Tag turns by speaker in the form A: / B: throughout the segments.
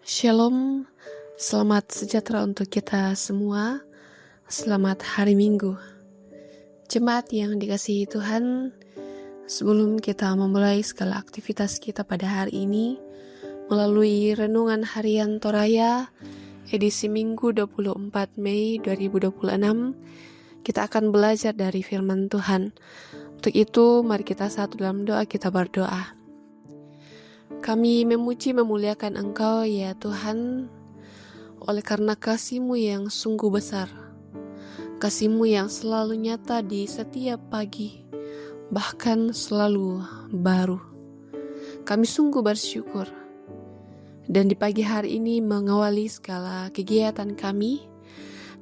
A: Shalom, selamat sejahtera untuk kita semua. Selamat hari Minggu. Jemaat yang dikasihi Tuhan, sebelum kita memulai segala aktivitas kita pada hari ini, melalui renungan harian Toraya, edisi Minggu 24 Mei 2026, kita akan belajar dari firman Tuhan. Untuk itu, mari kita satu dalam doa, kita berdoa. Kami memuji memuliakan Engkau ya Tuhan, oleh karena kasih-Mu yang sungguh besar, kasih-Mu yang selalu nyata di setiap pagi, bahkan selalu baru. Kami sungguh bersyukur, dan di pagi hari ini mengawali segala kegiatan kami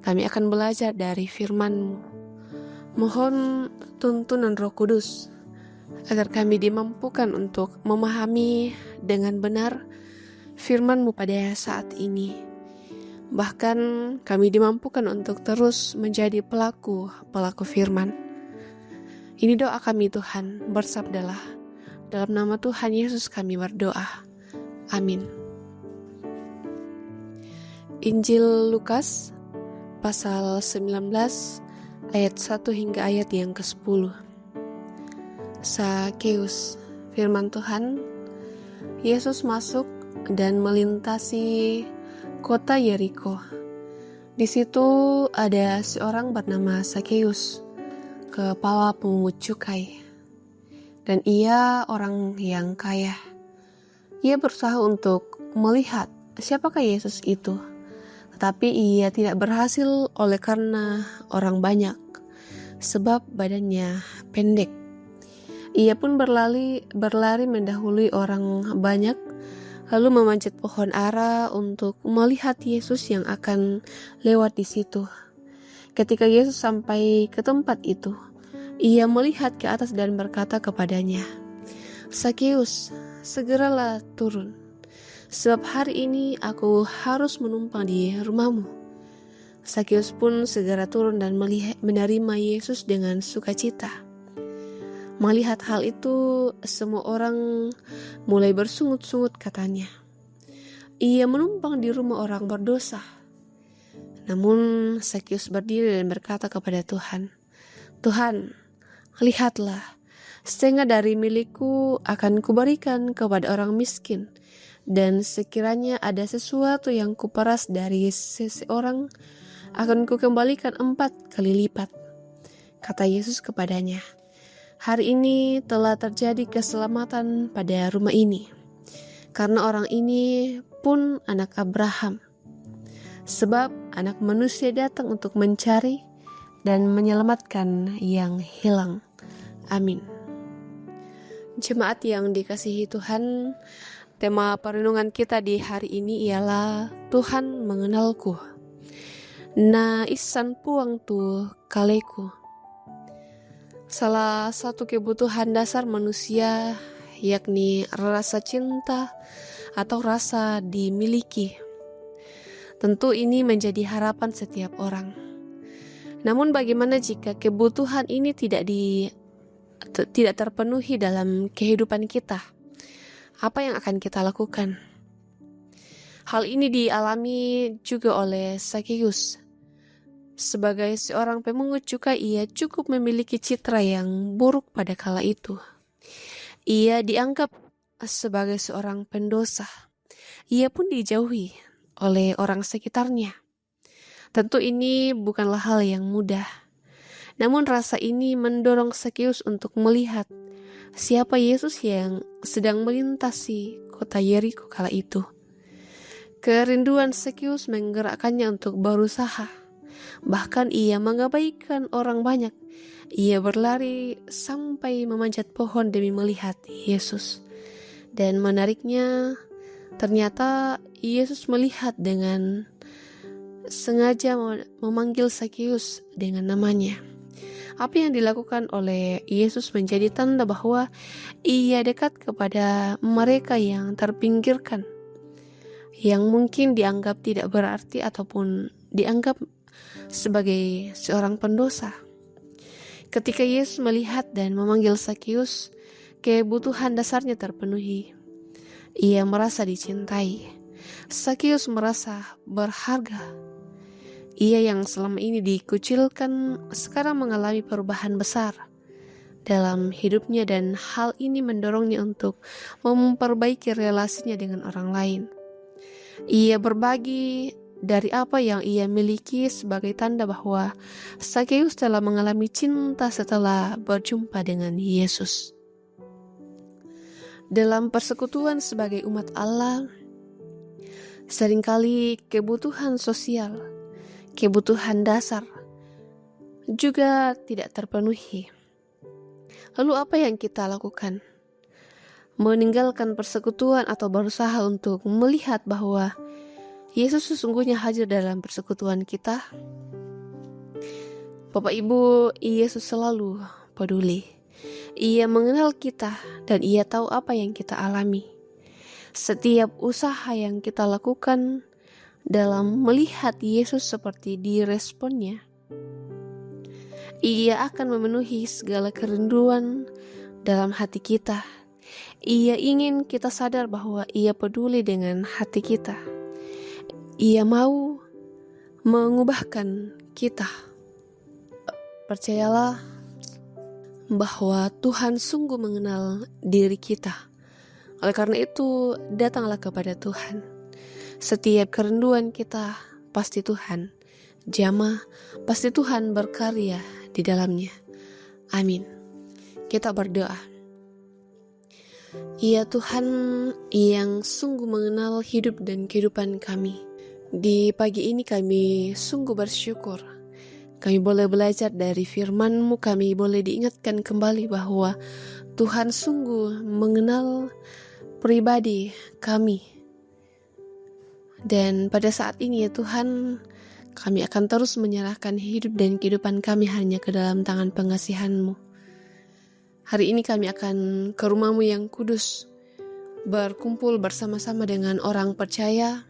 A: akan belajar dari firman-Mu. Mohon tuntunan Roh Kudus, agar kami dimampukan untuk memahami dengan benar firman-Mu pada saat ini. Bahkan kami dimampukan untuk terus menjadi pelaku firman. Ini doa kami Tuhan, bersabdalah. Dalam nama Tuhan Yesus kami berdoa. Amin. Injil Lukas pasal 19 ayat 1 hingga ayat yang ke-10. Sakeus, firman Tuhan, Yesus masuk dan melintasi kota Yeriko. Di situ ada seorang bernama Sakeus, kepala pemungut cukai, dan ia orang yang kaya. Ia berusaha untuk melihat siapakah Yesus itu, tetapi ia tidak berhasil oleh karena orang banyak, sebab badannya pendek. Ia pun berlari mendahului orang banyak, lalu memanjat pohon ara untuk melihat Yesus yang akan lewat di situ. Ketika Yesus sampai ke tempat itu, ia melihat ke atas dan berkata kepadanya, "Sakeus, segeralah turun, sebab hari ini aku harus menumpang di rumahmu." Sakeus pun segera turun dan menerima Yesus dengan sukacita. Melihat hal itu, semua orang mulai bersungut-sungut katanya, "Ia menumpang di rumah orang berdosa." Namun Sakeus berdiri dan berkata kepada Tuhan, "Tuhan, lihatlah, setengah dari milikku akan kuberikan kepada orang miskin, dan sekiranya ada sesuatu yang kuperas dari seseorang, akan kukembalikan 4 kali lipat." Kata Yesus kepadanya, "Hari ini telah terjadi keselamatan pada rumah ini, karena orang ini pun anak Abraham. Sebab anak manusia datang untuk mencari dan menyelamatkan yang hilang." Amin. Jemaat yang dikasihi Tuhan, tema perenungan kita di hari ini ialah Tuhan mengenalku. Na isan puang tu kaleku. Salah satu kebutuhan dasar manusia yakni rasa cinta atau rasa dimiliki. Tentu ini menjadi harapan setiap orang. Namun bagaimana jika kebutuhan ini tidak terpenuhi dalam kehidupan kita? Apa yang akan kita lakukan? Hal ini dialami juga oleh Sakeus. Sebagai seorang pemungut cukai, ia cukup memiliki citra yang buruk pada kala itu. Ia dianggap sebagai seorang pendosa. Ia pun dijauhi oleh orang sekitarnya. Tentu ini bukanlah hal yang mudah. Namun rasa ini mendorong Sakeus untuk melihat siapa Yesus yang sedang melintasi kota Yeriko kala itu. Kerinduan Sakeus menggerakkannya untuk berusaha. Bahkan ia mengabaikan orang banyak. Ia berlari sampai memanjat pohon demi melihat Yesus. Dan menariknya, ternyata Yesus melihat dengan sengaja memanggil Sakeus dengan namanya. Apa yang dilakukan oleh Yesus menjadi tanda bahwa ia dekat kepada mereka yang terpinggirkan, yang mungkin dianggap tidak berarti ataupun dianggap sebagai seorang pendosa. Ketika Yesus melihat dan memanggil Sakeus, kebutuhan dasarnya terpenuhi. Ia merasa dicintai. Sakeus merasa berharga. Ia yang selama ini dikucilkan sekarang mengalami perubahan besar dalam hidupnya, dan hal ini mendorongnya untuk memperbaiki relasinya dengan orang lain. Ia berbagi dari apa yang ia miliki sebagai tanda bahwa Sakeus telah mengalami cinta setelah berjumpa dengan Yesus. Dalam persekutuan sebagai umat Allah, seringkali kebutuhan sosial, kebutuhan dasar juga tidak terpenuhi. Lalu apa yang kita lakukan? Meninggalkan persekutuan atau berusaha untuk melihat bahwa Yesus sesungguhnya hadir dalam persekutuan kita? Bapak Ibu, Yesus selalu peduli. Ia mengenal kita dan ia tahu apa yang kita alami. Setiap usaha yang kita lakukan dalam melihat Yesus seperti diresponnya, ia akan memenuhi segala kerinduan dalam hati kita. Ia ingin kita sadar bahwa ia peduli dengan hati kita. Ia mau mengubahkan kita. Percayalah bahwa Tuhan sungguh mengenal diri kita. Oleh karena itu, datanglah kepada Tuhan. Setiap kerinduan kita pasti Tuhan jamah, pasti Tuhan berkarya di dalamnya. Amin. Kita berdoa. Ya Tuhan yang sungguh mengenal hidup dan kehidupan kami, di pagi ini kami sungguh bersyukur. Kami boleh belajar dari firman-Mu, kami boleh diingatkan kembali bahwa Tuhan sungguh mengenal pribadi kami. Dan pada saat ini ya Tuhan, kami akan terus menyerahkan hidup dan kehidupan kami hanya ke dalam tangan pengasihan-Mu. Hari ini kami akan ke rumah-Mu yang kudus, berkumpul bersama-sama dengan orang percaya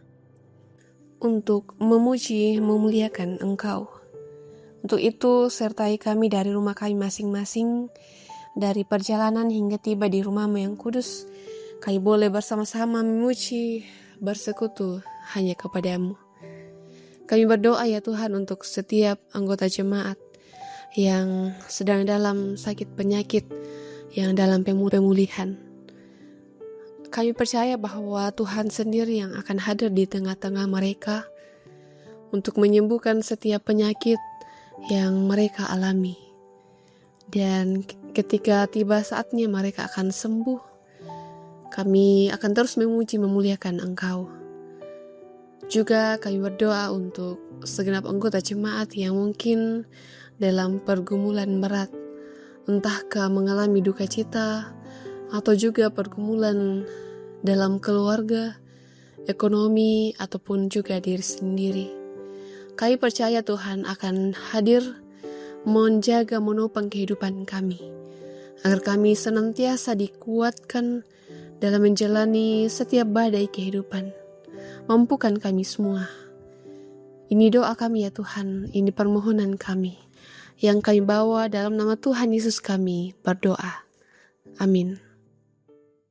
A: untuk memuji, memuliakan Engkau. Untuk itu, sertai kami dari rumah kami masing-masing, dari perjalanan hingga tiba di rumah-Mu yang kudus. Kami boleh bersama-sama memuji, bersekutu hanya kepada-Mu. Kami berdoa ya Tuhan untuk setiap anggota jemaat yang sedang dalam sakit penyakit, yang dalam pemulihan. Kami percaya bahwa Tuhan sendiri yang akan hadir di tengah-tengah mereka untuk menyembuhkan setiap penyakit yang mereka alami. Dan ketika tiba saatnya mereka akan sembuh, kami akan terus memuji memuliakan Engkau. Juga kami berdoa untuk segenap anggota jemaat yang mungkin dalam pergumulan berat, entahkah mengalami duka cita atau juga pergumulan dalam keluarga, ekonomi, ataupun juga diri sendiri. Kami percaya Tuhan akan hadir menjaga menopang kehidupan kami, agar kami senantiasa dikuatkan dalam menjalani setiap badai kehidupan. Mampukan kami semua. Ini doa kami ya Tuhan, ini permohonan kami yang kami bawa dalam nama Tuhan Yesus kami berdoa. Amin.